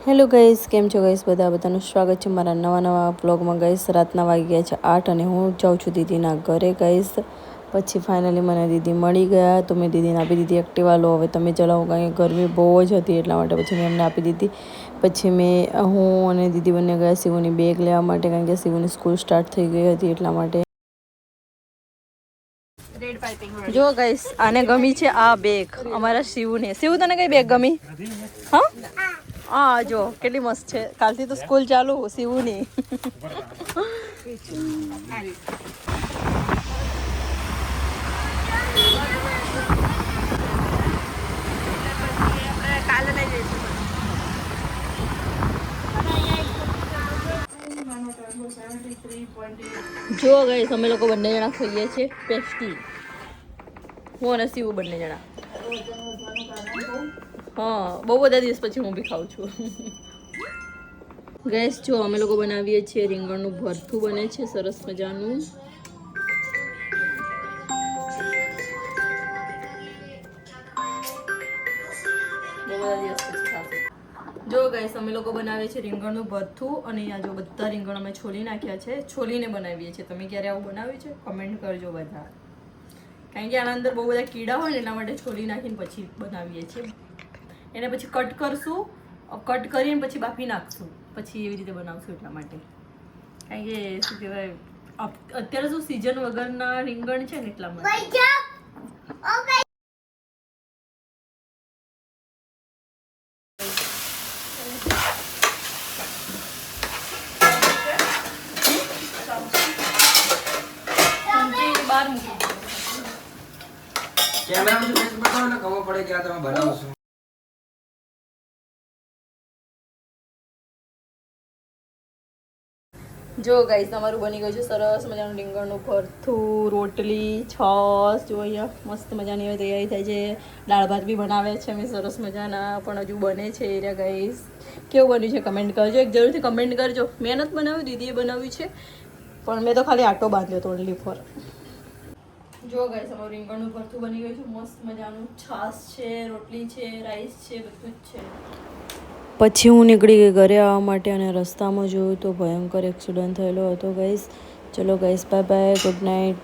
Hello guys, કેમ છો guys? બધાનું સ્વાગત છે મારા નવા વ્લોગમાં ગાઈસ. રાતના વાગી ગયા છે 8 અને હું જાઉં છું દીદીના ઘરે ગાઈસ. પછી ફાઇનલી મને દીદી મળી ગયા તો મેં દીદીને આપી દીધી એક્ટિવા. લો હવે તમે ચલાવો, કારણ કે ગરમી બહુ જ હતી એટલા માટે પછી મેં એમને આપી દીધી. પછી હું અને દીદી બંને ગયા શિવુની બેગ લેવા માટે, કારણ કે શિવુની સ્કૂલ સ્ટાર્ટ થઈ ગઈ હતી એટલા માટે. જો ગાઈસ, આને ગમી છે આ બેગ અમારા શિવુને. શિવુ, તને કઈ બેગ ગમી? હા જો કેટલી મસ્ત છે. કાલથી તો સ્કૂલ ચાલુ શિવુની. જો ગાઈસ, અમે લોકો બંને જણા ખાઈએ છીએ પેસ્ટી. હું અને શિવુ બંને જણા. હા, બહુ બધા દિવસ પછી હું બી ખાઉં છું. ગેસ જો અમે લોકો બનાવીએ છીએ રીંગણનું ભરથું. બને છે સરસ મજાનું. જો ગાઈસ, અમે લોકો બનાવીએ છીએ રીંગણનું ભરથું અને અહીંયા જો બધા રીંગણ અમે છોલી નાખ્યા છે. છોલીને બનાવીએ છીએ. તમે ક્યારે આવું બનાવ્યું છે? કમેન્ટ કરજો બધા. કારણ કે આના અંદર બહુ બધા કીડા હોય ને એટલા માટે છોલી નાખીને પછી બનાવીએ છીએ. એને પછી કટ કરશું, કટ કરીને પછી બાફી નાખશું, પછી એવી રીતે બનાવશું એટલા માટે. કારણ કે શું કહેવાય, અત્યારે શું સીઝન વગરના રીંગણ છે ને એટલા માટે. જો ગાઈસ, તમારું બની ગયું છે સરસ મજાનું રીંગણનું ભરથું, રોટલી, છાશ. જો અહીંયા મસ્ત મજાની હવે તૈયારી થાય છે. દાળ ભાત બી બનાવે છે મેં સરસ મજાના, પણ હજુ બને છે એરિયા. ગાઈસ, કેવું બન્યું છે કમેન્ટ કરજો, એક જરૂરથી કમેન્ટ કરજો. મેં નથી બનાવ્યું, દીદીએ બનાવ્યું છે, પણ મેં તો ખાલી આટો બાંધ્યો હતો ઓનલી ફોર. જો ગાઈસ, અમારું રીંગણનું ભરથું બની ગયું છે મસ્ત મજાનું. છાશ છે, રોટલી છે, રાઈસ છે, બધું જ છે. પછી હું નીકળી ગઈ ઘરે આવવા માટે અને રસ્તામાં જોયું તો ભયંકર એક્સિડન્ટ થયેલો હતો ગાઈસ. ચલો guys, bye bye, good night.